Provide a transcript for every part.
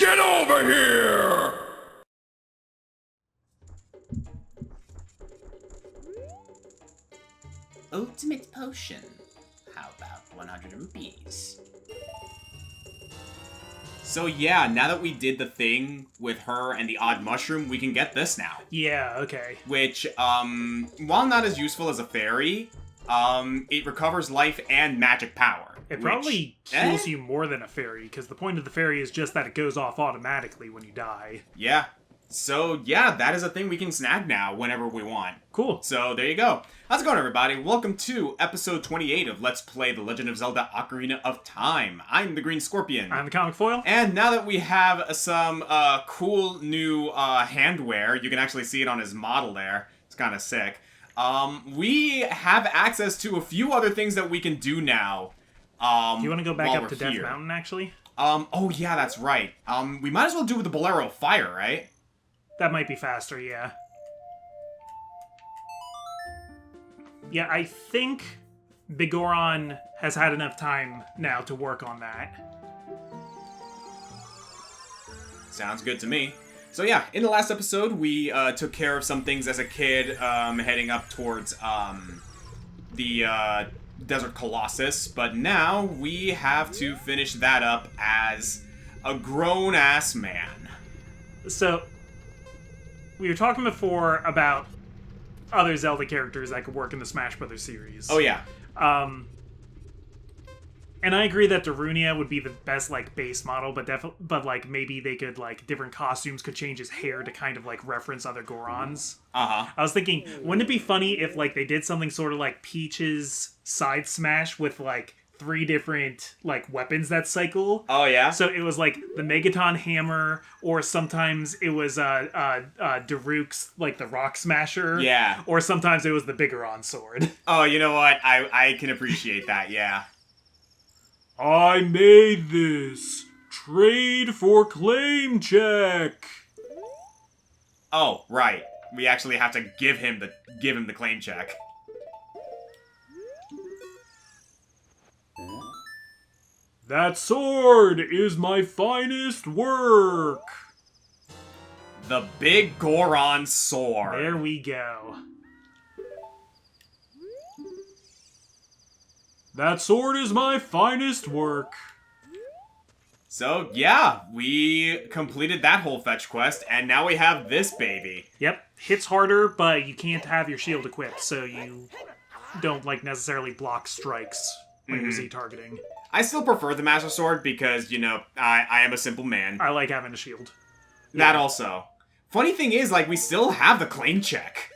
Get over here! Ultimate potion. How about 100 rupees? So yeah, now that we did the thing with her and the odd mushroom, we can get this now. Yeah, okay. Which, while not as useful as a fairy, it recovers life and magic power. It probably heals you more than a fairy, because the point of the fairy is just that it goes off automatically when you die. Yeah. So, yeah, that is a thing we can snag now whenever we want. Cool. So, there you go. How's it going, everybody? Welcome to episode 28 of Let's Play The Legend of Zelda Ocarina of Time. I'm the Green Scorpion. I'm the ComicFoil. And now that we have some cool new handwear, you can actually see it on his model there. It's kind of sick. We have access to a few other things that we can do now. Do you want to go back up to Death Mountain, actually? Oh, yeah, that's right. We might as well do with the Bolero of Fire, right? That might be faster, yeah. Yeah, I think Bigoron has had enough time now to work on that. Sounds good to me. So yeah, in the last episode, we took care of some things as a kid, heading up towards the Desert Colossus, but now we have to finish that up as a grown-ass man. So, we were talking before about other Zelda characters that could work in the Smash Brothers series. Oh yeah. And I agree that Darunia would be the best, like, base model, but like, maybe they could, like, different costumes could change his hair to kind of, like, reference other Gorons. Uh-huh. I was thinking, wouldn't it be funny if, like, they did something sort of like Peach's Side Smash with, like, 3 different, like, weapons that cycle? Oh, yeah? So it was, like, the Megaton Hammer, or sometimes it was, Daruk's, like, the Rock Smasher. Yeah. Or sometimes it was the Bigoron Sword. Oh, you know what? I can appreciate that, yeah. I made this. Trade for claim check. Oh, right. We actually have to give him the claim check. That sword is my finest work. The Big Goron Sword. There we go. That sword is my finest work. So, yeah, we completed that whole fetch quest, and now we have this baby. Yep. Hits harder, but you can't have your shield equipped, so you don't, like, necessarily block strikes when you're Z-targeting. I still prefer the Master Sword because, you know, I am a simple man. I like having a shield. That also. Funny thing is, like, we still have the claim check.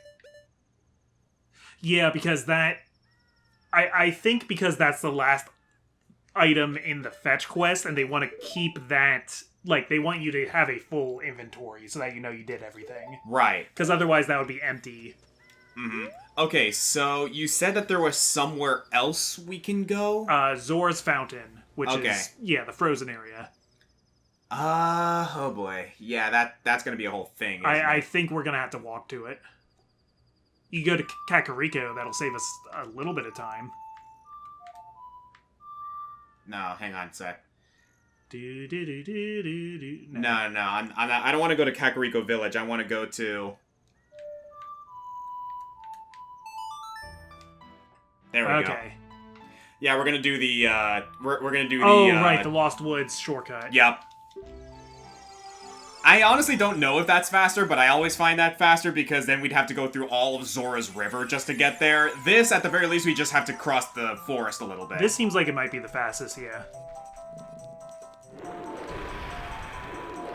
Yeah, because that... I think because that's the last item in the fetch quest, and they want to keep that... Like, they want you to have a full inventory so that you know you did everything. Right. Because otherwise that would be empty. Mm-hmm. Okay, so you said that there was somewhere else we can go? Zora's Fountain, which is, yeah, the frozen area. Oh boy. Yeah, that's gonna be a whole thing, isn't I it? think we're gonna have to walk to it. You go to Kakariko, that'll save us a little bit of time. No, hang on a sec. No. No, I don't want to go to Kakariko Village. I want to go to... There we go. Okay. Yeah, we're gonna do the, we're gonna do the, Oh, right, the Lost Woods shortcut. Yep. I honestly don't know if that's faster, but I always find that faster because then we'd have to go through all of Zora's River just to get there. This, at the very least, we just have to cross the forest a little bit. This seems like it might be the fastest, yeah.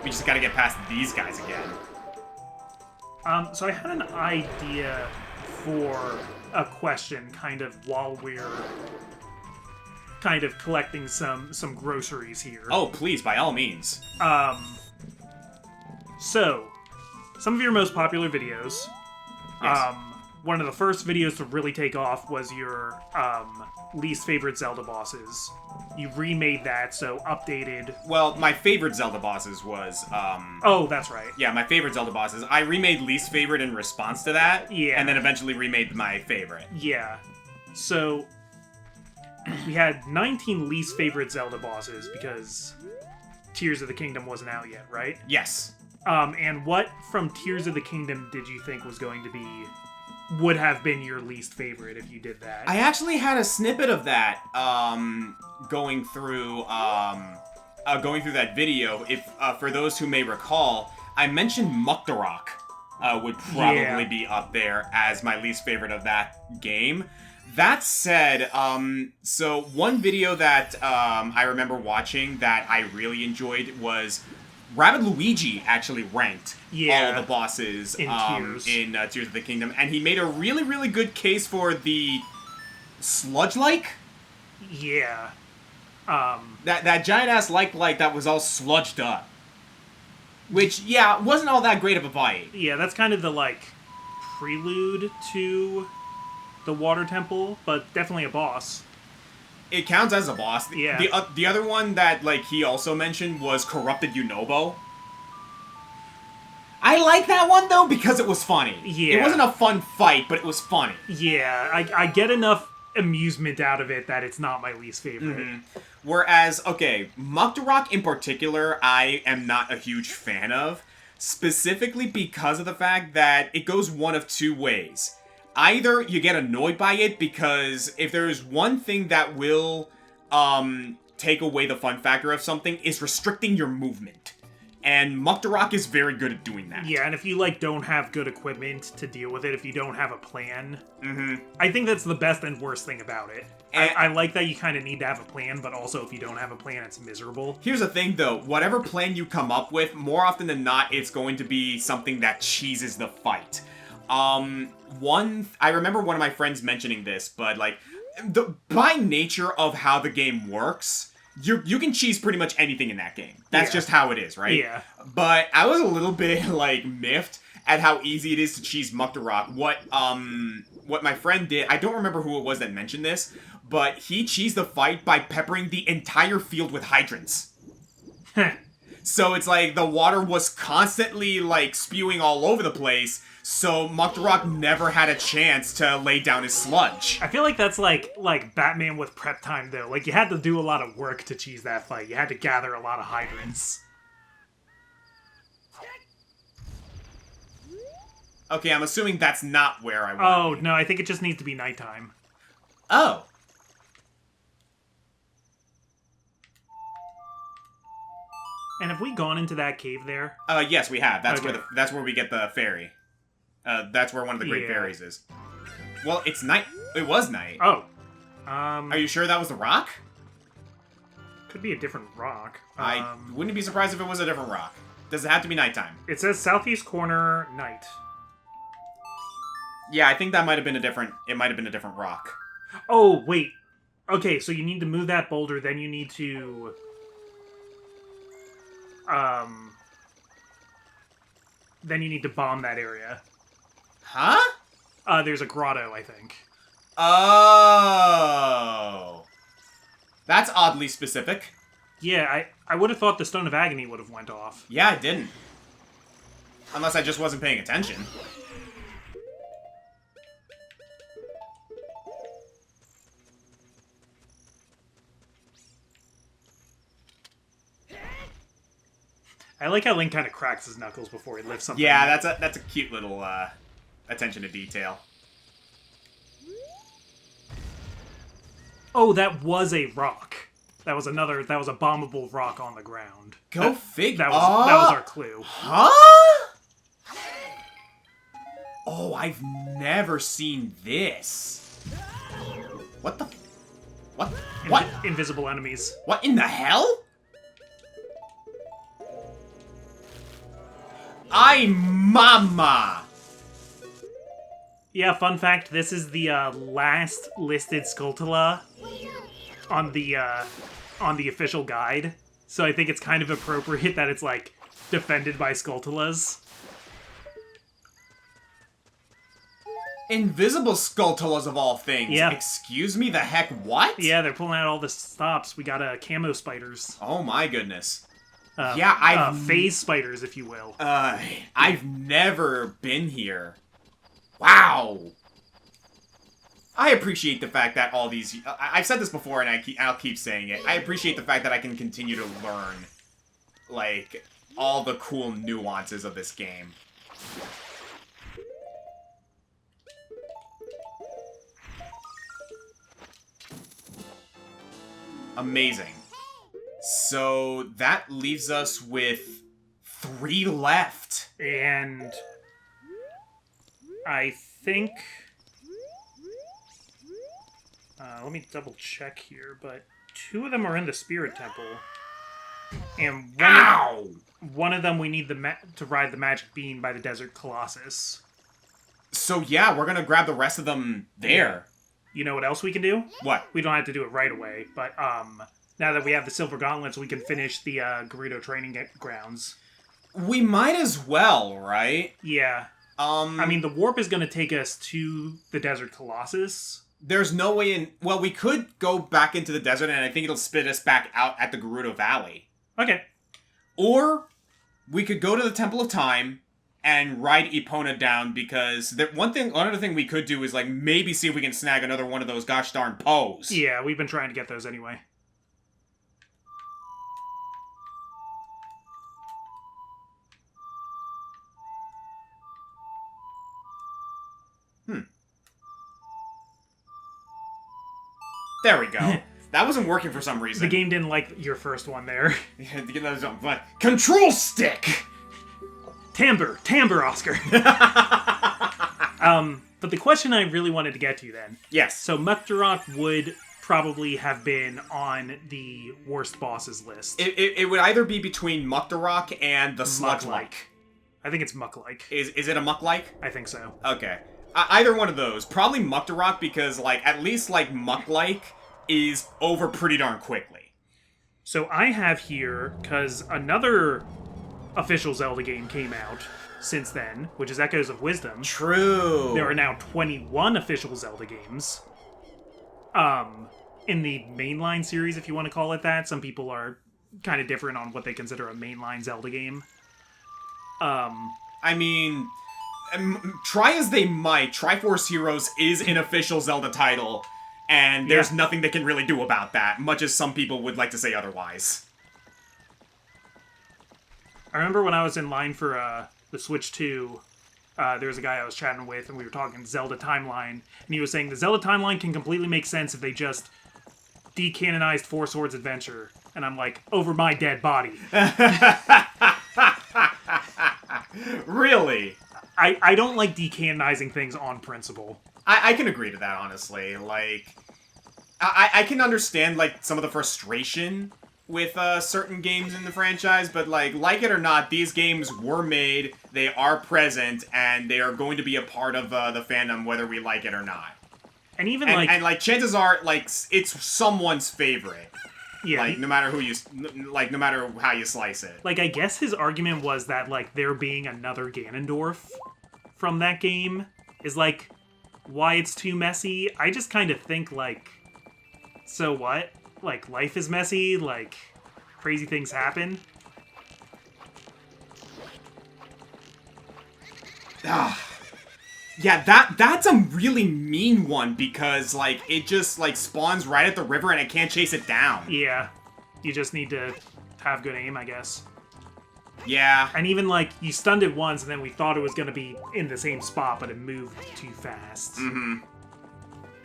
We just gotta get past these guys again. So I had an idea for a question, kind of, while we're kind of collecting some groceries here. Oh, please, by all means. So, some of your most popular videos, Yes. one of the first videos to really take off was your least favorite Zelda bosses. You remade that, so updated. Well, my favorite Zelda bosses was, Oh, that's right. yeah, my favorite Zelda bosses. I remade least favorite in response to that. Yeah. And then eventually remade my favorite. Yeah. So, we had 19 least favorite Zelda bosses because Tears of the Kingdom wasn't out yet, right? Yes. And what from Tears of the Kingdom did you think would have been your least favorite if you did that? I actually had a snippet of that going through that video. If for those who may recall, I mentioned Muktarok would probably be up there as my least favorite of that game. That said, so one video that I remember watching that I really enjoyed was Rabbid Luigi actually ranked all of the bosses in Tears of the Kingdom, and he made a really, really good case for the sludge-like. Yeah. That giant-ass like that was all sludged up. Which, yeah, wasn't all that great of a fight. Yeah, that's kind of the, like, prelude to the Water Temple, but definitely a boss. It counts as a boss. Yeah. The other one that, like, he also mentioned was Corrupted Yunobo. I like that one, though, because it was funny. Yeah. It wasn't a fun fight, but it was funny. Yeah, I get enough amusement out of it that it's not my least favorite. Mm-hmm. Whereas, okay, Muktarok in particular, I am not a huge fan of, specifically because of the fact that it goes one of two ways. Either you get annoyed by it, because if there is one thing that will take away the fun factor of something, is restricting your movement. And Muktarok is very good at doing that. Yeah, and if you, like, don't have good equipment to deal with it, if you don't have a plan, I think that's the best and worst thing about it. And I like that you kind of need to have a plan, but also if you don't have a plan, it's miserable. Here's the thing, though. Whatever plan you come up with, more often than not, it's going to be something that cheeses the fight. I remember one of my friends mentioning this, but, like, by nature of how the game works, you can cheese pretty much anything in that game. That's just how it is, right? Yeah. But I was a little bit, like, miffed at how easy it is to cheese Muktarok. What my friend did, I don't remember who it was that mentioned this, but he cheesed the fight by peppering the entire field with hydrants. So it's like the water was constantly, like, spewing all over the place, so Muktarok never had a chance to lay down his sludge. I feel like that's like Batman with prep time, though. Like, you had to do a lot of work to cheese that fight. You had to gather a lot of hydrants. Okay, I'm assuming that's not where I want. Oh, no, I think it just needs to be nighttime. Oh. And have we gone into that cave there? Yes, we have. That's Okay. that's where we get the fairy. That's where one of the great fairies is. Well, it's night. It was night. Oh. Are you sure that was the rock? Could be a different rock. I wouldn't be surprised if it was a different rock. Does it have to be nighttime? It says southeast corner, night. Yeah, I think that might have been a different. It might have been a different rock. Oh, wait. Okay, so you need to move that boulder, then you need to... Then you need to bomb that area. Huh? There's a grotto, I think. Oh. That's oddly specific. Yeah, I would have thought the Stone of Agony would have went off. Yeah, it didn't. Unless I just wasn't paying attention. I like how Link kind of cracks his knuckles before he lifts something. Yeah, that's a cute little attention to detail. Oh, that was a rock. That was a bombable rock on the ground. Go figure. That was our clue. Huh? Oh, I've never seen this. What the? What? What? Invisible enemies. What in the hell? Ay, mama! Yeah, fun fact, this is the last listed Skulltula on the official guide. So I think it's kind of appropriate that it's, like, defended by Skulltulas. Invisible Skulltulas of all things. Yeah. Excuse me, the heck what? Yeah, they're pulling out all the stops. We got camo spiders. Oh my goodness. Yeah, I've... phase spiders, if you will. I've never been here. Wow. I appreciate the fact that all these... I've said this before, and I'll keep saying it. I appreciate the fact that I can continue to learn like, all the cool nuances of this game. Amazing. So that leaves us with 3 left. And I think... let me double check here, but 2 of them are in the Spirit Temple. And one of them we need to ride the Magic Bean by the Desert Colossus. So yeah, we're gonna grab the rest of them there. You know what else we can do? What? We don't have to do it right away, but now that we have the Silver Gauntlets, we can finish the Gerudo training grounds. We might as well, right? Yeah. I mean, the warp is going to take us to the Desert Colossus. There's no way in... Well, we could go back into the desert, and I think it'll spit us back out at the Gerudo Valley. Okay. Or we could go to the Temple of Time and ride Epona down, because another thing we could do is, like, maybe see if we can snag another one of those gosh darn Poes. Yeah, we've been trying to get those anyway. There we go. That wasn't working for some reason. The game didn't like your first one there. Control stick! Timbre, Oscar. But the question I really wanted to get to then. Yes. So Muktarok would probably have been on the worst bosses list. It would either be between Muktarok and the Sludge-like. I think it's Muck-like. Is it a Muck-like? I think so. Okay. Either one of those. Probably Muktarok, because, like, at least, like, Muck-like is over pretty darn quickly. So I have here, because another official Zelda game came out since then, which is Echoes of Wisdom. True. There are now 21 official Zelda games. In the mainline series, if you want to call it that. Some people are kind of different on what they consider a mainline Zelda game. I mean... try as they might, Triforce Heroes is an official Zelda title, and there's nothing they can really do about that, much as some people would like to say otherwise. I remember when I was in line for the Switch 2, there was a guy I was chatting with, and we were talking Zelda Timeline, and he was saying the Zelda Timeline can completely make sense if they just decanonized Four Swords Adventure. And I'm like, over my dead body. Really? I don't like decanonizing things on principle. I can agree to that, honestly. Like, I can understand, like, some of the frustration with certain games in the franchise, but, like it or not, these games were made, they are present, and they are going to be a part of the fandom, whether we like it or not. And even, like, chances are, like, it's someone's favorite. Yeah. Like, no matter no matter how you slice it. Like, I guess his argument was that, like, there being another Ganondorf from that game is, like, why it's too messy. I just kind of think, like, so what? Like, life is messy, like, crazy things happen. Yeah, that's a really mean one, because, like, it just, like, spawns right at the river and it can't chase it down. Yeah. You just need to have good aim, I guess. Yeah. And even, like, you stunned it once, and then we thought it was going to be in the same spot, but it moved too fast. Mm-hmm.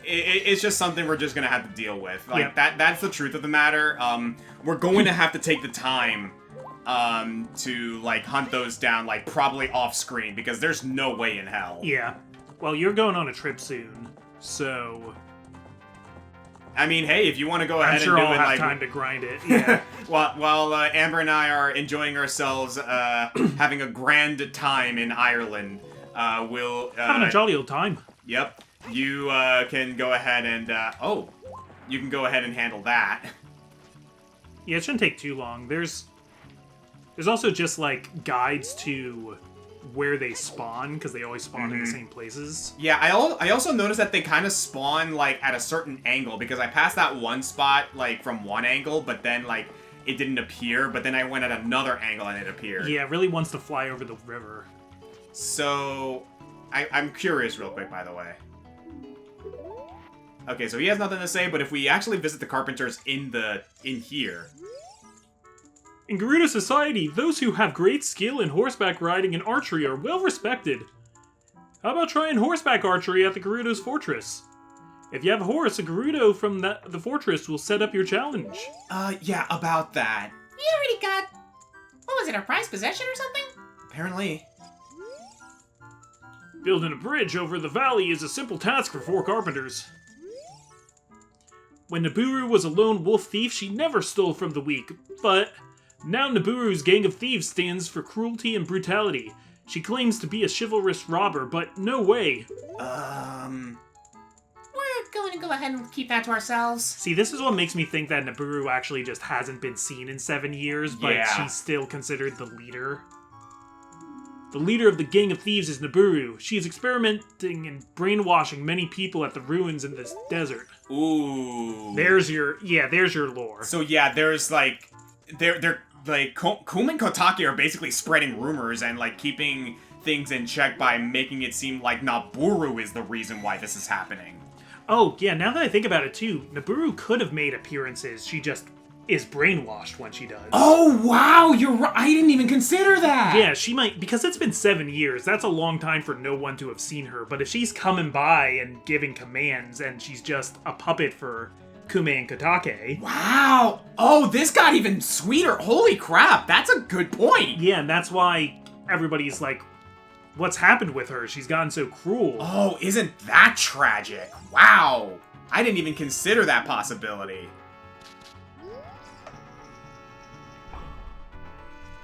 It's just something we're just going to have to deal with. Like, yep. That's the truth of the matter. We're going to have to take the time to, like, hunt those down, like, probably off-screen, because there's no way in hell. Yeah. Well, you're going on a trip soon, so... I mean, hey, if you want to go ahead I'm sure and do I'll it, have like... time to grind it, yeah. while Amber and I are enjoying ourselves, having a grand time in Ireland, we'll... having a jolly old time. Yep. You can go ahead and... you can go ahead and handle that. Yeah, it shouldn't take too long. There's also just, like, guides to where they spawn, because they always spawn in the same places. Yeah, I also noticed that they kind of spawn, like, at a certain angle, because I passed that one spot, like, from one angle, but then, like, it didn't appear, but then I went at another angle and it appeared. Yeah, it really wants to fly over the river. So, I'm curious real quick, by the way. Okay, so he has nothing to say, but if we actually visit the Carpenters in here... In Gerudo society, those who have great skill in horseback riding and archery are well respected. How about trying horseback archery at the Gerudo's fortress? If you have a horse, a Gerudo from the fortress will set up your challenge. Yeah, about that. We already got... What was it, a prized possession or something? Apparently. Building a bridge over the valley is a simple task for 4 carpenters. When Naburu was a lone wolf thief, she never stole from the weak, but now Naburu's gang of thieves stands for cruelty and brutality. She claims to be a chivalrous robber, but no way. We're going to go ahead and keep that to ourselves. See, this is what makes me think that Naburu actually just hasn't been seen in 7 years, but Yeah. she's still considered the leader. The leader of the gang of thieves is Naburu. She is experimenting and brainwashing many people at the ruins in this desert. Ooh. There's your lore. So yeah, there's like... They're like, Kum and Kotake are basically spreading rumors and like keeping things in check by making it seem like Naburu is the reason why this is happening. Oh, yeah, now that I think about it too, Naburu could have made appearances, she just is brainwashed when she does. Oh, wow, you're right. I didn't even consider that. Yeah, she might, because it's been 7 years, that's a long time for no one to have seen her, but if she's coming by and giving commands and she's just a puppet for Kume and Kotake... Wow. Oh, this got even sweeter. Holy crap, that's a good point. Yeah, and that's why everybody's like, what's happened with her? She's gotten so cruel. Oh, isn't that tragic? Wow. I didn't even consider that possibility.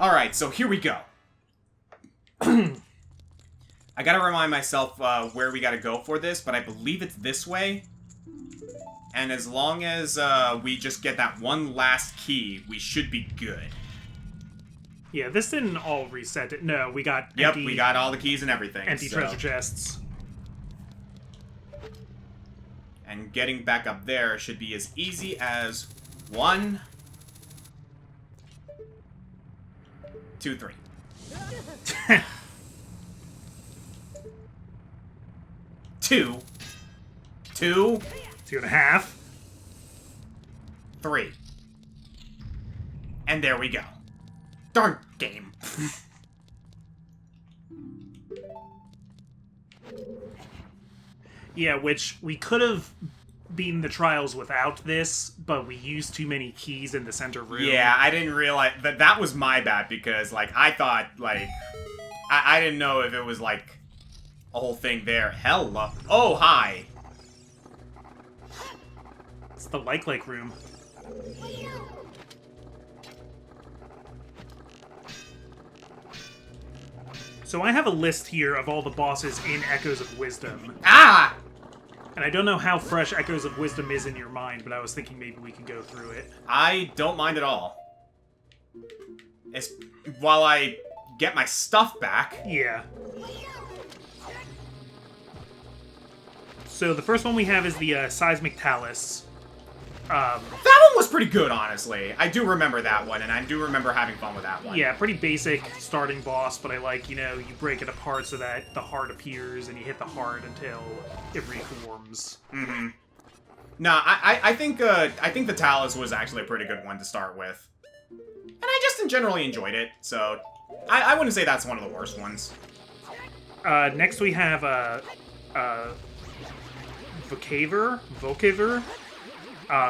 Alright, so here we go. I gotta remind myself where we gotta go for this, but I believe it's this way. And as long as we just get that one last key, we should be good. Yeah, this didn't all reset it. No, we got Yep, empty, we got all the keys and everything. empty so. treasure chests. And getting back up there should be as easy as 1, 2, 3. 2, 2, 2.5. 3. And there we go. Darn game. Yeah, which we could have beaten the trials without this, but we used too many keys in the center room. Yeah, I didn't realize that was my bad because, like, I thought, like, I didn't know if it was, like, a whole thing there. Hello. Oh, hi. It's the like room. So I have a list here of all the bosses in Echoes of Wisdom. Ah! And I don't know how fresh Echoes of Wisdom is in your mind, but I was thinking maybe we could go through it. I don't mind at all. It's, while I get my stuff back. Yeah. So the first one we have is the Seismic Talus. That one was pretty good, honestly. I do remember that one, and I do remember having fun with that one. Yeah, pretty basic starting boss, but I like, you know, you break it apart so that the heart appears, and you hit the heart until it reforms. Mm-hmm. No, I think the Talus was actually a pretty good one to start with. And I just generally enjoyed it, so I wouldn't say that's one of the worst ones. Next we have Vocaver.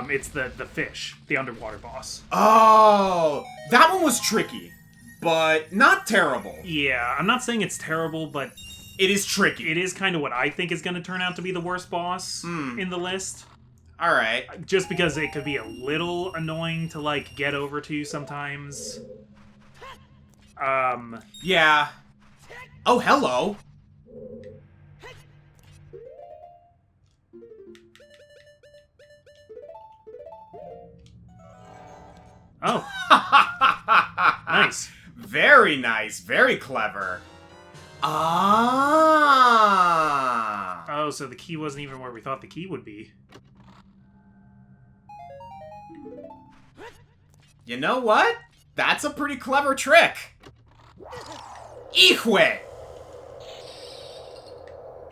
It's the fish, the underwater boss. Oh, that one was tricky, but not terrible. Yeah, I'm not saying it's terrible, but it is tricky. It is kind of what I think is going to turn out to be the worst boss in the list. All right. Just because it could be a little annoying to, like, get over to sometimes. Yeah. Oh, hello. Oh. Nice. Very nice. Very clever. Ah. Oh, so the key wasn't even where we thought the key would be. You know what? That's a pretty clever trick. Ihwe.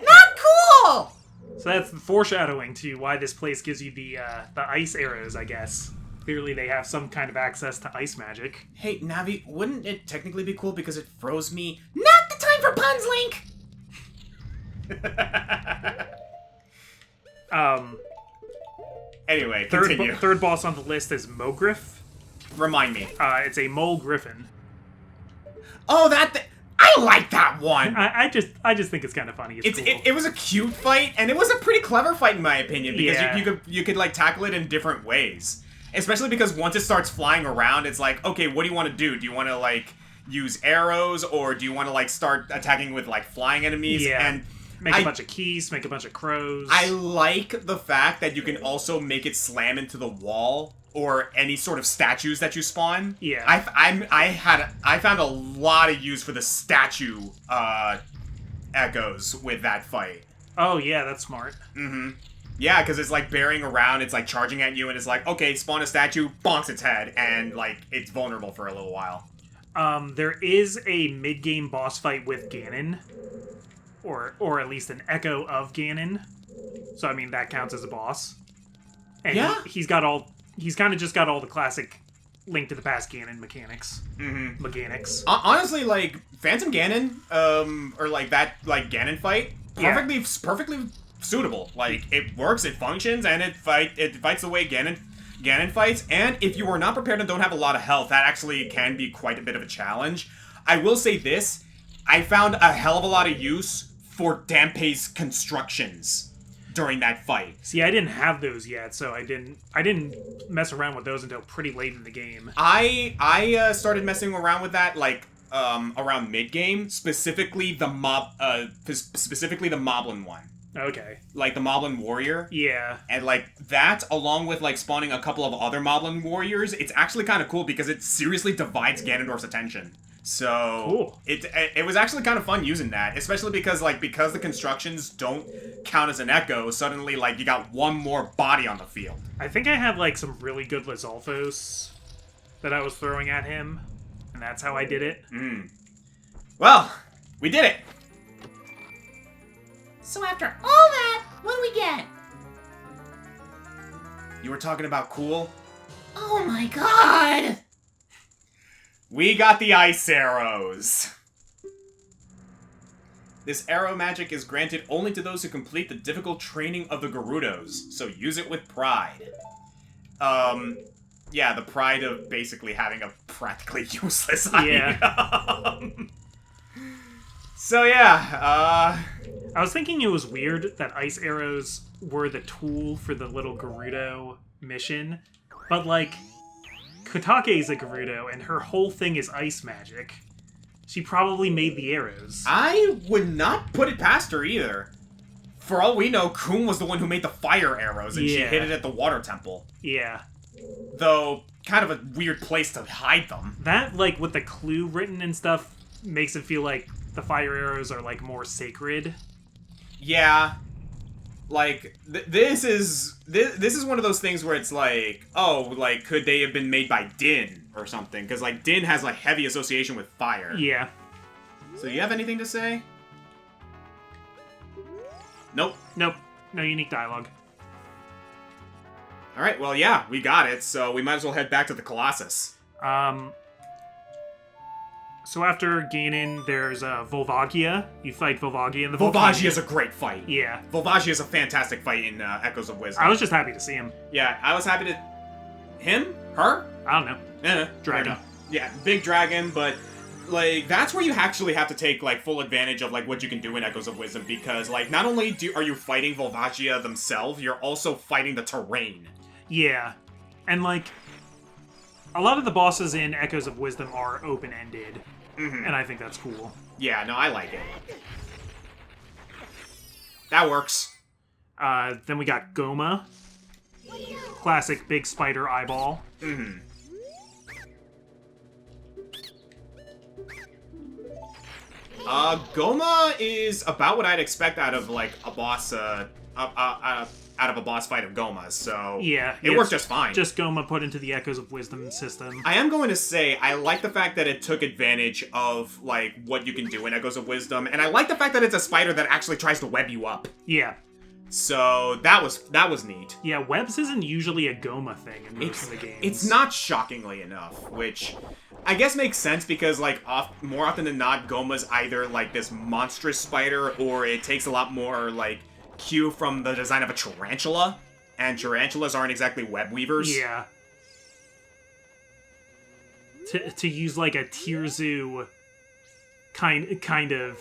Not cool! So that's the foreshadowing to why this place gives you the ice arrows, I guess. clearly they have some kind of access to ice magic. Hey, Navi, wouldn't it technically be cool because it froze me? Not the time for puns, Link! Anyway, continue. Third boss on the list is Mogriff. Remind me. It's a mole griffin. Oh, I like that one! I just think it's kind of funny. It's cool. It was a cute fight, and it was a pretty clever fight in my opinion, because you could like tackle it in different ways. Especially because once it starts flying around, it's like, okay, what do you want to do? Do you want to like use arrows, or do you want to like start attacking with like flying enemies? Yeah. And make a bunch of keys, make a bunch of crows. I like the fact that you can also make it slam into the wall or any sort of statues that you spawn. Yeah. I found a lot of use for the statue echoes with that fight. Oh yeah, that's smart. Mm-hmm. Yeah, because it's like bearing around, it's like charging at you, and it's like, okay, spawn a statue, bonks its head, and like it's vulnerable for a little while. There is a mid-game boss fight with Ganon, or at least an echo of Ganon. So I mean that counts as a boss. And yeah, he's kind of just got all the classic Link to the Past Ganon mechanics. Mm-hmm. Mechanics. Honestly, like Phantom Ganon, or like that like Ganon fight, perfectly suitable. Like it works, it functions, and it fights the way Ganon fights. And if you are not prepared and don't have a lot of health, that actually can be quite a bit of a challenge. I will say this: I found a hell of a lot of use for Dampé's constructions during that fight. See, I didn't have those yet, so I didn't mess around with those until pretty late in the game. I started messing around with that like around mid game, specifically the Moblin one. Okay. Like the Moblin Warrior. Yeah. And like that, along with like spawning a couple of other Moblin Warriors, it's actually kind of cool because it seriously divides Ganondorf's attention. So cool. It was actually kind of fun using that, especially because the constructions don't count as an echo, suddenly like you got one more body on the field. I think I have like some really good Lizalfos that I was throwing at him, and that's how I did it. Well, we did it. So after all that, what do we get? You were talking about cool? Oh my god! We got the ice arrows! This arrow magic is granted only to those who complete the difficult training of the Gerudos, so use it with pride. Yeah, the pride of basically having a practically useless item. So yeah, I was thinking it was weird that ice arrows were the tool for the little Gerudo mission, but like, Kotake's a Gerudo, and her whole thing is ice magic. She probably made the arrows. I would not put it past her either. For all we know, Kun was the one who made the fire arrows, and she hid it at the water temple. Yeah. Though, kind of a weird place to hide them. That, like, with the clue written and stuff, makes it feel like the fire arrows are, like, more sacred. Yeah. Like, this is one of those things where it's like, oh, like, could they have been made by Din or something? Because, like, Din has, like, heavy association with fire. Yeah. So, you have anything to say? Nope. Nope. No unique dialogue. Alright, well, yeah, we got it, so we might as well head back to the Colossus. So after Ganon, there's Volvagia. You fight Volvagia in the volcano. Volvagia is a great fight. Yeah. Volvagia is a fantastic fight in Echoes of Wisdom. I was just happy to see him. Yeah, I was happy to... Him? Her? I don't know. Dragon. Yeah, big dragon, but... Like, that's where you actually have to take, like, full advantage of, like, what you can do in Echoes of Wisdom, because, like, not only are you fighting Volvagia themselves, you're also fighting the terrain. Yeah. And, like, a lot of the bosses in Echoes of Wisdom are open-ended, and I think that's cool. Yeah, no, I like it. That works. Then we got Goma. Classic big spider eyeball. Goma is about what I'd expect out of, like, a boss, out of a boss fight of Goma, so... Yeah. It worked just fine. Just Goma put into the Echoes of Wisdom system. I am going to say, I like the fact that it took advantage of, like, what you can do in Echoes of Wisdom, and I like the fact that it's a spider that actually tries to web you up. Yeah. So that was neat. Yeah, webs isn't usually a Goma thing in most of the games. It's not, shockingly enough, which I guess makes sense because, like, more often than not, Goma's either, like, this monstrous spider, or it takes a lot more, like, cue from the design of a tarantula, and tarantulas aren't exactly web weavers. Yeah. To use, like, a Tirzu kind of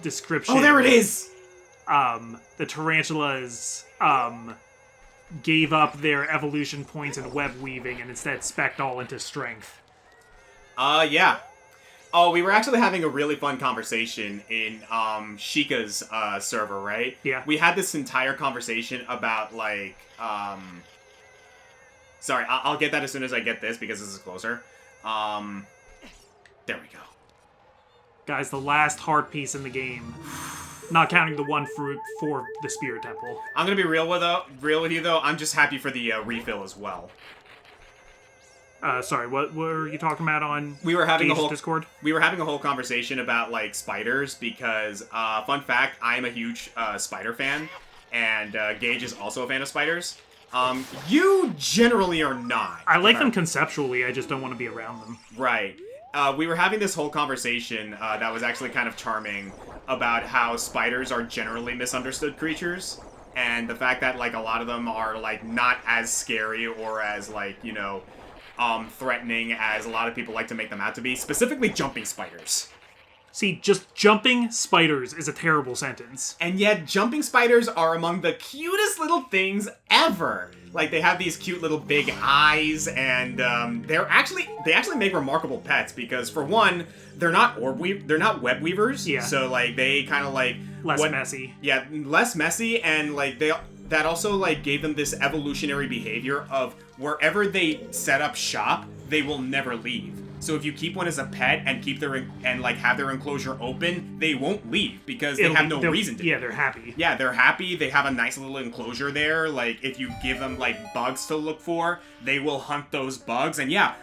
description. Oh, there it is! The tarantulas, gave up their evolution points in web weaving and instead spec'd all into strength. Yeah. Oh, we were actually having a really fun conversation in, Sheikah's, server, right? Yeah. We had this entire conversation about, like, Sorry, I'll get that as soon as I get this, because this is closer. There we go. Guys, the last heart piece in the game. Not counting the one fruit for the Spirit Temple. I'm gonna be real with you, though. I'm just happy for the, refill as well. Sorry, what were you talking about on We were having Discord? We were having a whole conversation about, like, spiders, because, fun fact, I am a huge, spider fan, and, Gage is also a fan of spiders. You generally are not. I like them conceptually, I just don't want to be around them. Right. We were having this whole conversation, that was actually kind of charming, about how spiders are generally misunderstood creatures, and the fact that, like, a lot of them are, like, not as scary or as, like, you know, threatening as a lot of people like to make them out to be, specifically jumping spiders. See, just jumping spiders is a terrible sentence. And yet, jumping spiders are among the cutest little things ever. Like, they have these cute little big eyes, and they actually make remarkable pets because, for one, they're not web weavers. Yeah. So, like, they kind of like Less messy. Yeah, less messy, and like that also like gave them this evolutionary behavior of wherever they set up shop, they will never leave. So if you keep one as a pet and keep have their enclosure open, they won't leave because they have no reason to. Yeah, they're happy. Yeah, they're happy. They have a nice little enclosure there. Like, if you give them, like, bugs to look for, they will hunt those bugs. And yeah,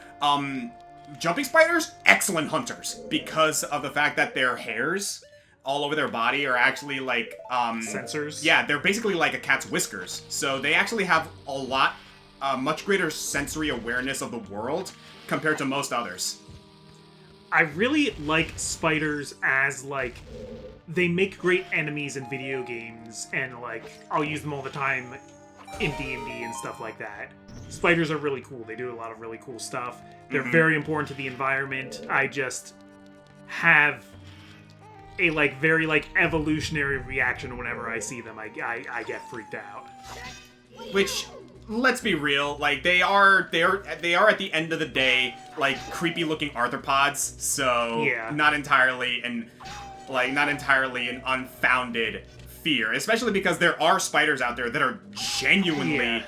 jumping spiders, excellent hunters because of the fact that their hairs all over their body are actually, like, Sensors? Yeah, they're basically like a cat's whiskers. So they actually have much greater sensory awareness of the world compared to most others. I really like spiders as, like, they make great enemies in video games, and, like, I'll use them all the time in D&D and stuff like that. Spiders are really cool. They do a lot of really cool stuff. They're very important to the environment. I just have a, like, very, like, evolutionary reaction whenever I see them. I get freaked out. Which, let's be real, like, they are at the end of the day, like, creepy looking arthropods, so yeah. not entirely an unfounded fear, especially because there are spiders out there that are genuinely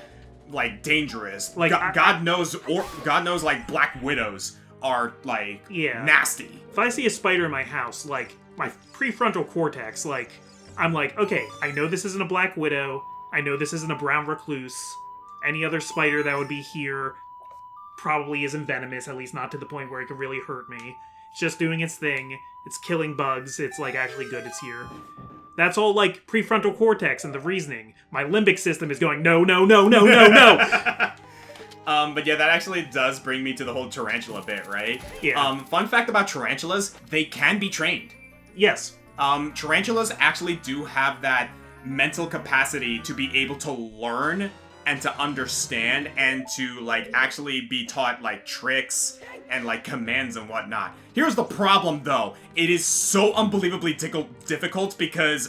like dangerous. Like, God knows like black widows are like nasty. If I see a spider in my house, like, my prefrontal cortex, like, I'm like, okay, I know this isn't a black widow, I know this isn't a brown recluse. Any other spider that would be here probably isn't venomous, at least not to the point where it could really hurt me. It's just doing its thing. It's killing bugs. It's, like, actually good it's here. That's all, like, prefrontal cortex and the reasoning. My limbic system is going, no, no, no, no, no, no! But yeah, that actually does bring me to the whole tarantula bit, right? Yeah. Fun fact about tarantulas, they can be trained. Yes. Tarantulas actually do have that mental capacity to be able to learn and to understand and to, like, actually be taught, like, tricks and, like, commands and whatnot. Here's the problem, though. It is so unbelievably difficult because,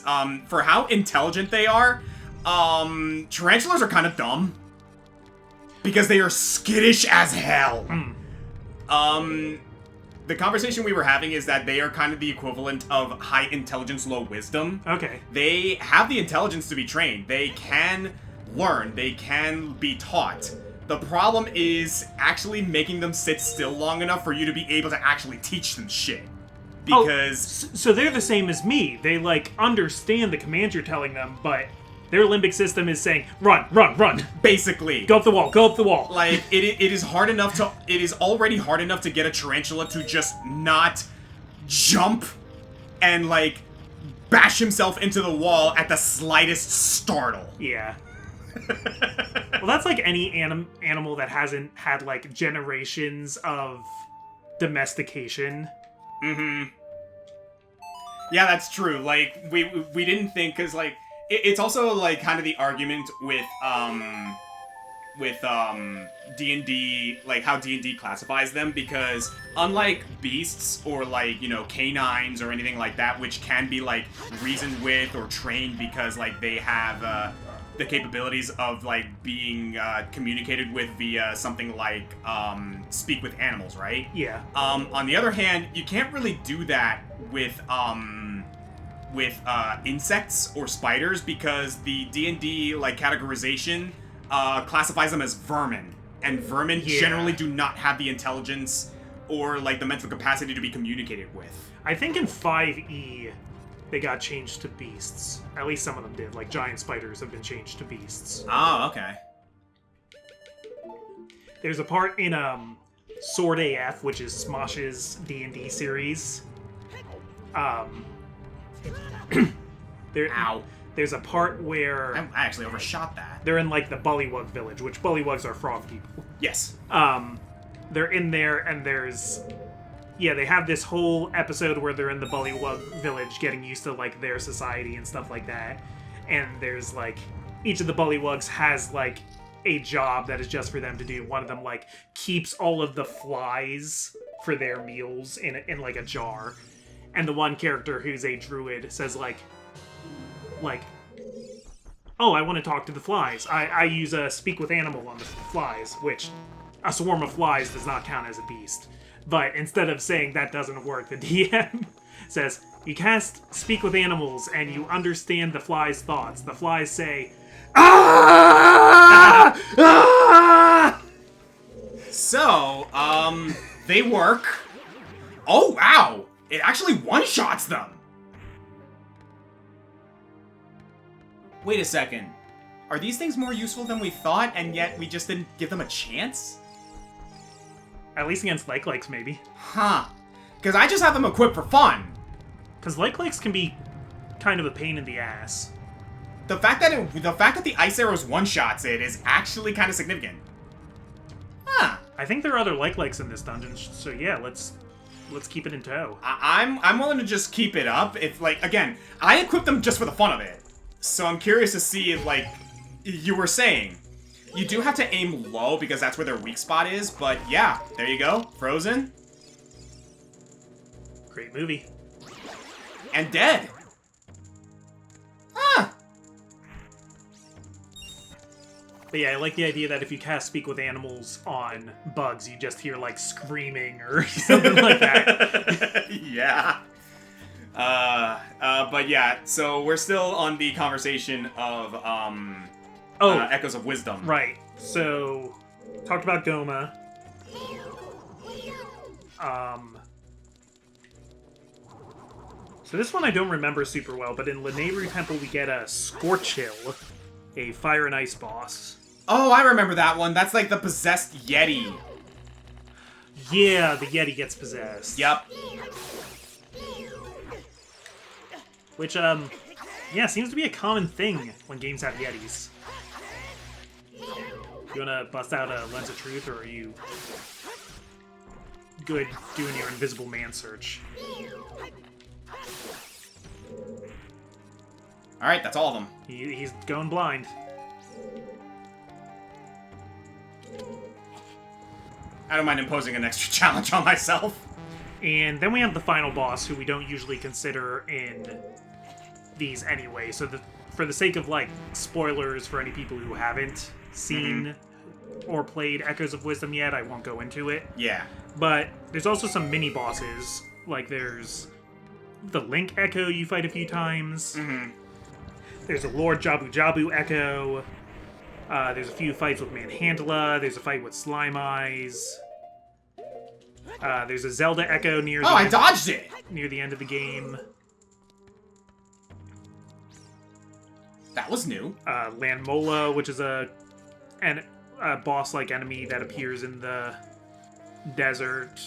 for how intelligent they are, tarantulas are kind of dumb. Because they are skittish as hell. The conversation we were having is that they are kind of the equivalent of high intelligence, low wisdom. Okay. They have the intelligence to be trained. They can learn. They can be taught. The problem is actually making them sit still long enough for you to be able to actually teach them shit. Because... Oh, so they're the same as me. They, like, understand the commands you're telling them, but their limbic system is saying, run, run, run. Basically. Go up the wall, go up the wall. Like, it is already hard enough to get a tarantula to just not jump and, like, bash himself into the wall at the slightest startle. Yeah. Well, that's like any animal that hasn't had, like, generations of domestication. Mm-hmm. Yeah, that's true. Like, we didn't think, because, like, it's also, like, kind of the argument with D&D, like, how D&D classifies them, because unlike beasts or, like, you know, canines or anything like that, which can be, like, reasoned with or trained because, like, they have, the capabilities of, like, being, communicated with via something like, speak with animals, right? Yeah. On the other hand, you can't really do that with insects or spiders, because the D&D, like, categorization classifies them as vermin, and vermin generally do not have the intelligence or, like, the mental capacity to be communicated with. I think in 5e, they got changed to beasts. At least some of them did. Like, giant spiders have been changed to beasts. Oh, okay. There's a part in Sword AF, which is Smosh's D&D series. Ow. There's a part where I actually overshot that. they're in, like, the Bullywug village, which Bullywugs are frog people. Yes. They're in there, and there's... Yeah, they have this whole episode where they're in the Bullywug village getting used to, like, their society and stuff like that. And there's, like... Each of the Bullywugs has, like, a job that is just for them to do. One of them, like, keeps all of the flies for their meals in like, a jar. And the one character who's a druid says, like, oh, I want to talk to the flies. I use a speak with animal on the flies, which a swarm of flies does not count as a beast. But instead of saying that doesn't work, the DM says, you cast speak with animals and you understand the flies' thoughts. The flies say, ah! Ah! So, they work. Oh, wow! It actually one-shots them! Wait a second. Are these things more useful than we thought, and yet we just didn't give them a chance? At least against Like-Likes, maybe. Huh. Because I just have them equipped for fun. Because Like-Likes can be kind of a pain in the ass. The fact that the ice arrows one-shots it is actually kind of significant. Huh. I think there are other Like-Likes in this dungeon, so yeah, let's keep it in tow. I'm willing to just keep it up. If, like, again, I equipped them just for the fun of it. So I'm curious to see if, like, you were saying, you do have to aim low because that's where their weak spot is, but yeah, there you go. Frozen. Great movie. And dead. Huh. But yeah, I like the idea that if you cast Speak with Animals on bugs, you just hear, like, screaming or something like that. Yeah. But yeah, so we're still on the conversation of, Echoes of Wisdom. Right. So, talked about Goma. So this one I don't remember super well, but in Lanayru Temple we get a Scorchill, a fire and ice boss. Oh, I remember that one. That's like the possessed Yeti. Yeah, the Yeti gets possessed. Yep. Which, yeah, seems to be a common thing when games have Yetis. You wanna bust out a Lens of Truth, or are you good doing your Invisible Man search? Alright, that's all of them. He's going blind. I don't mind imposing an extra challenge on myself. And then we have the final boss, who we don't usually consider in these anyway. So for the sake of, like, spoilers for any people who haven't seen or played Echoes of Wisdom yet, I won't go into it. Yeah. But there's also some mini-bosses. Like, there's the Link Echo you fight a few times. There's a Lord Jabu Jabu Echo. There's a few fights with Manhandla. There's a fight with Slime Eyes. There's a Zelda Echo near the I dodged it! near the end of the game. That was new. Landmola, which is a boss-like enemy that appears in the desert.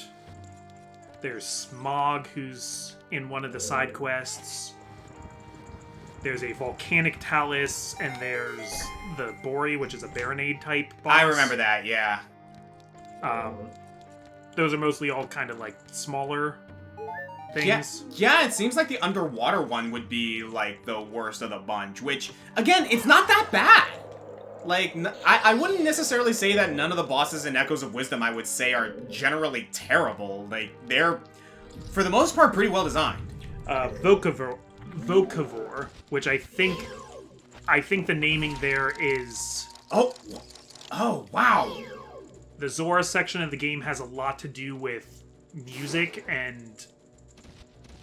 There's Smog, who's in one of the side quests. There's a volcanic talus, and there's the Bori, which is a Baronade type boss. I remember that, yeah. Those are mostly all kind of like smaller things. Yeah, it seems like the underwater one would be like the worst of the bunch, which, again, it's not that bad. Like, I wouldn't necessarily say that none of the bosses in Echoes of Wisdom, I would say, are generally terrible. Like, they're, for the most part, pretty well designed. Vocavore, which I think the naming there is... Oh, wow. The Zora section of the game has a lot to do with music, and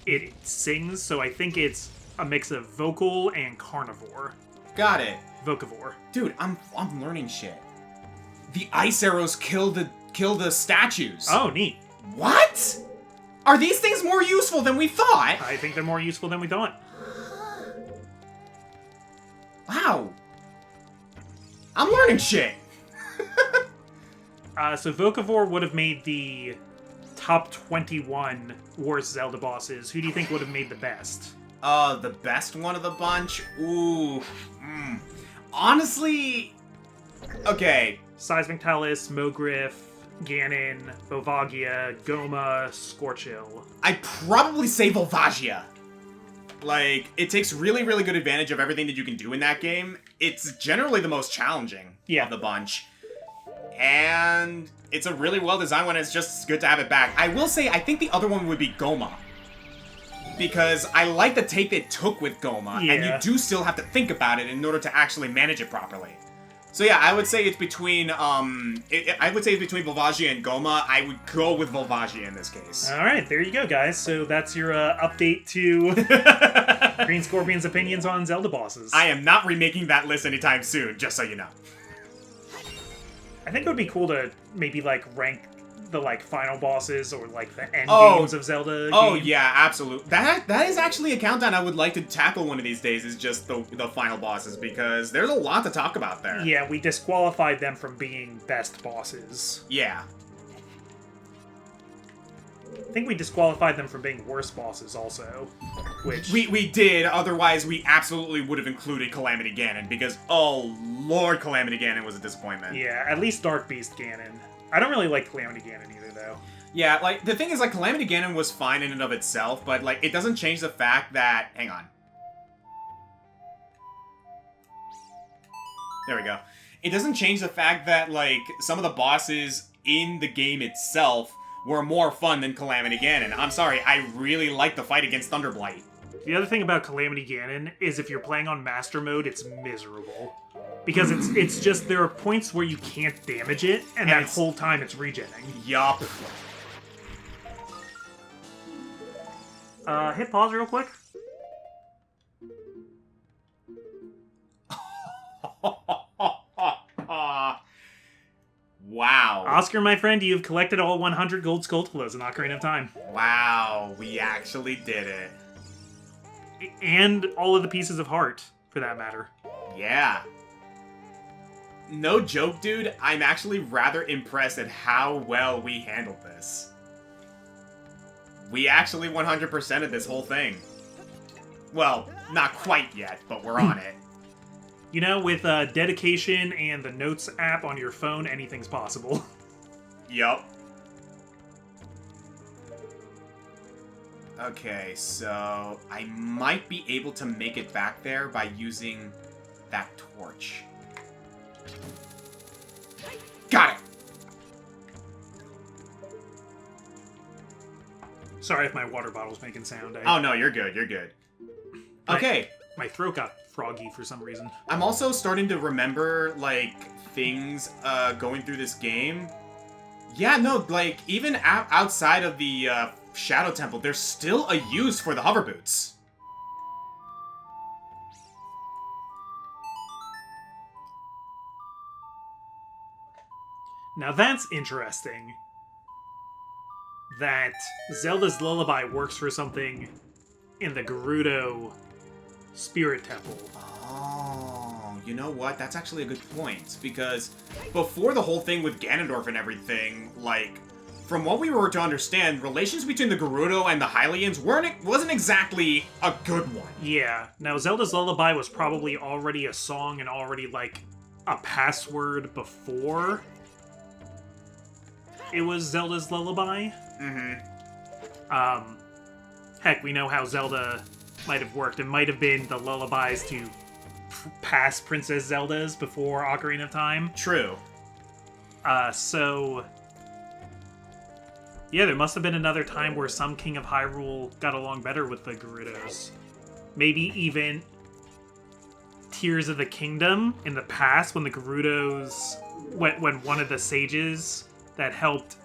it sings, so I think it's a mix of vocal and carnivore. Got it. Vocavore. Dude, I'm learning shit. The ice arrows kill the statues. Oh, neat. What? Are these things more useful than we thought? I think they're more useful than we thought. Wow. I'm learning shit. So Vocavore would have made the top 21 worst Zelda bosses. Who do you think would have made the best? The best one of the bunch? Ooh. Honestly, okay. Seismic Talus, Mogriff, Ganon, Volvagia, Goma, Scorchill. I'd probably say Volvagia. Like, it takes really, really good advantage of everything that you can do in that game. It's generally the most challenging of the bunch. And it's a really well-designed one, and it's just good to have it back. I will say, I think the other one would be Goma. Because I like the take they took with Goma, and you do still have to think about it in order to actually manage it properly. So yeah, I would say it's between, between Volvagia and Goma. I would go with Volvagia in this case. Alright, there you go, guys. So that's your update to Green Scorpion's opinions on Zelda bosses. I am not remaking that list anytime soon, just so you know. I think it would be cool to maybe, like, rank the, like, final bosses or, like, the end games of Zelda Oh, game. yeah, absolutely. That is actually a countdown I would like to tackle one of these days, is just the final bosses, because there's a lot to talk about there. Yeah, we disqualified them from being best bosses. Yeah. I think we disqualified them from being worst bosses also, which... We did, otherwise we absolutely would have included Calamity Ganon, because, oh lord, Calamity Ganon was a disappointment. Yeah, at least Dark Beast Ganon. I don't really like Calamity Ganon either, though. Yeah, like, the thing is, like, Calamity Ganon was fine in and of itself, but, like, it doesn't change the fact that... Hang on. There we go. It doesn't change the fact that, like, some of the bosses in the game itself were more fun than Calamity Ganon. I'm sorry, I really like the fight against Thunderblight. The other thing about Calamity Ganon is if you're playing on Master Mode, it's miserable. Because it's just, there are points where you can't damage it, and that whole time it's regenning. Yup. Hit pause real quick. Wow. Oscar, my friend, you've collected all 100 gold Skulltulas in Ocarina of Time. Wow, we actually did it. And all of the pieces of heart, for that matter. Yeah. No joke, dude, I'm actually rather impressed at how well we handled this. We actually 100%ed this whole thing. Well, not quite yet, but we're on it. You know, with dedication and the Notes app on your phone, anything's possible. Yup. Okay, so I might be able to make it back there by using that torch. Got it! Sorry if my water bottle's making sound. Oh no, you're good, you're good. Okay. My throat got froggy for some reason. I'm also starting to remember, like, things going through this game. Yeah, no, like, even outside of the Shadow Temple, there's still a use for the hover boots. Now that's interesting. That Zelda's Lullaby works for something in the Gerudo Spirit Temple. Oh, you know what? That's actually a good point. Because before the whole thing with Ganondorf and everything, like, from what we were to understand, relations between the Gerudo and the Hylians wasn't exactly a good one. Yeah. Now, Zelda's Lullaby was probably already a song and already, like, a password before it was Zelda's Lullaby. Heck, we know how Zelda might have worked. It might have been the lullabies to past Princess Zeldas before Ocarina of Time. True. So... yeah, there must have been another time where some King of Hyrule got along better with the Gerudos. Maybe even Tears of the Kingdom in the past when the Gerudos... when one of the sages that helped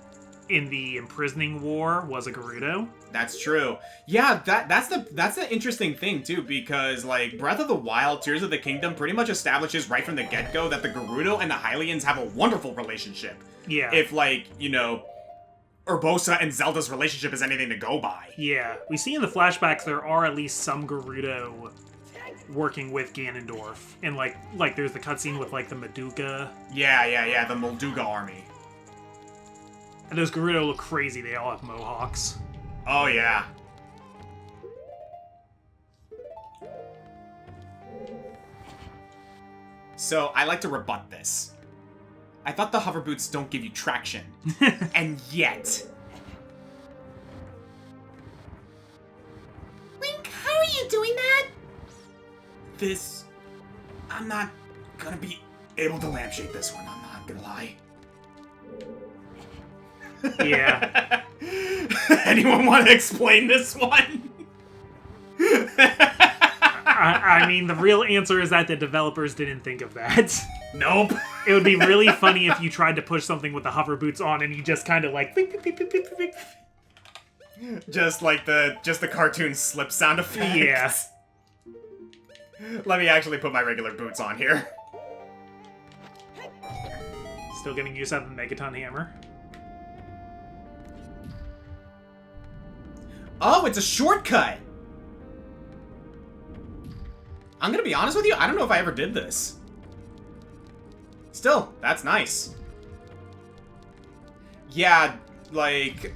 in the imprisoning war was a Gerudo. That's true. Yeah, that's the interesting thing too, because like Breath of the Wild, Tears of the Kingdom pretty much establishes right from the get-go that the Gerudo and the Hylians have a wonderful relationship. Yeah. If like, you know, Urbosa and Zelda's relationship is anything to go by. Yeah. We see in the flashbacks there are at least some Gerudo working with Ganondorf. And like there's the cutscene with like the Maduka. Yeah, the Molduga army. And those Gerudo look crazy, they all have mohawks. Oh yeah. So, I like to rebut this. I thought the hover boots don't give you traction. And yet... Link, how are you doing that? This... I'm not gonna be able to lampshade this one, I'm not gonna lie. Yeah. Anyone want to explain this one? I mean, the real answer is that the developers didn't think of that. Nope. It would be really funny if you tried to push something with the hover boots on and you just kind of like... beep, beep, beep, beep, beep, beep. Just like the cartoon slip sound effect. Yeah. Let me actually put my regular boots on here. Still getting used to the Megaton Hammer. Oh, it's a shortcut! I'm gonna be honest with you, I don't know if I ever did this. Still, that's nice. Yeah, like...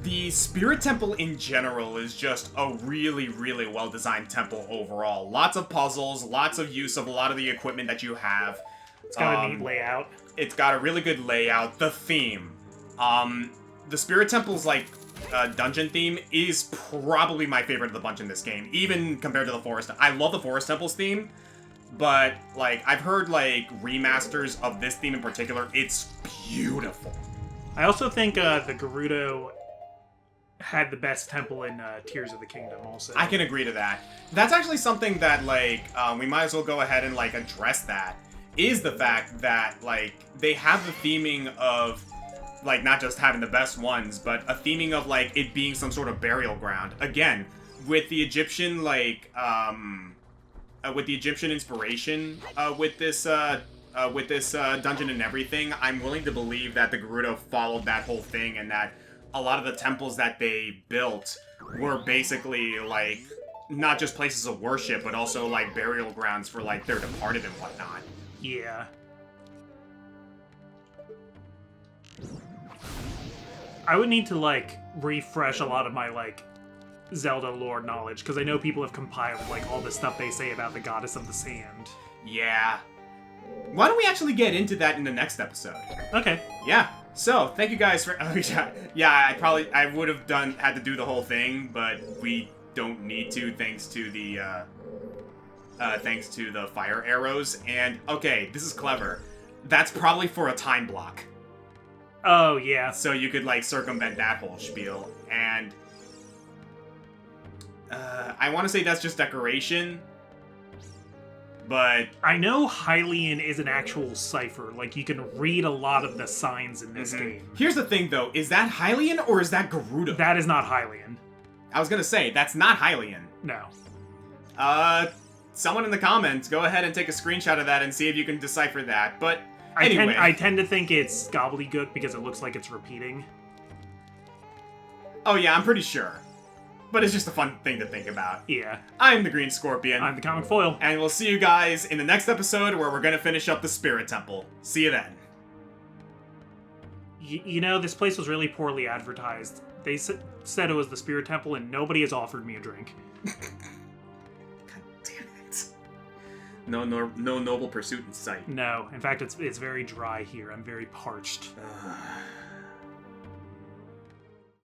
the Spirit Temple in general is just a really, really well-designed temple overall. Lots of puzzles, lots of use of a lot of the equipment that you have. It's got a neat layout. It's got a really good layout. The theme. The Spirit Temple's, like, dungeon theme is probably my favorite of the bunch in this game, even compared to the Forest. I love the Forest Temple's theme, but, like, I've heard, like, remasters of this theme in particular. It's beautiful. I also think the Gerudo had the best temple in Tears of the Kingdom also. I can agree to that. That's actually something that, like, we might as well go ahead and, like, address that, is the fact that, like, they have the theming of, like, not just having the best ones, but a theming of, like, it being some sort of burial ground. Again, with the Egyptian, like, with the Egyptian inspiration, with this dungeon and everything, I'm willing to believe that the Gerudo followed that whole thing, and that a lot of the temples that they built were basically, like, not just places of worship, but also, like, burial grounds for, like, their departed and whatnot. Yeah. I would need to, like, refresh a lot of my, like, Zelda lore knowledge, because I know people have compiled, like, all the stuff they say about the Goddess of the Sand. Yeah. Why don't we actually get into that in the next episode? Okay. Yeah. So, thank you guys for... yeah, I would have had to do the whole thing, but we don't need to thanks to the fire arrows. And, okay, this is clever. That's probably for a time block. Oh, yeah. So you could, like, circumvent that whole spiel. And I want to say that's just decoration, but... I know Hylian is an actual cipher. Like, you can read a lot of the signs in this game. Here's the thing, though. Is that Hylian or is that Gerudo? That is not Hylian. I was gonna say, that's not Hylian. No. Someone in the comments, go ahead and take a screenshot of that and see if you can decipher that. But anyway. I tend to think it's gobbledygook because it looks like it's repeating. Oh yeah, I'm pretty sure. But it's just a fun thing to think about. Yeah. I'm the Green Scorpion. I'm the ComicFoil. And we'll see you guys in the next episode where we're gonna finish up the Spirit Temple. See you then. You know, this place was really poorly advertised. They said it was the Spirit Temple, and nobody has offered me a drink. God damn it. No noble pursuit in sight. No, in fact, it's very dry here. I'm very parched.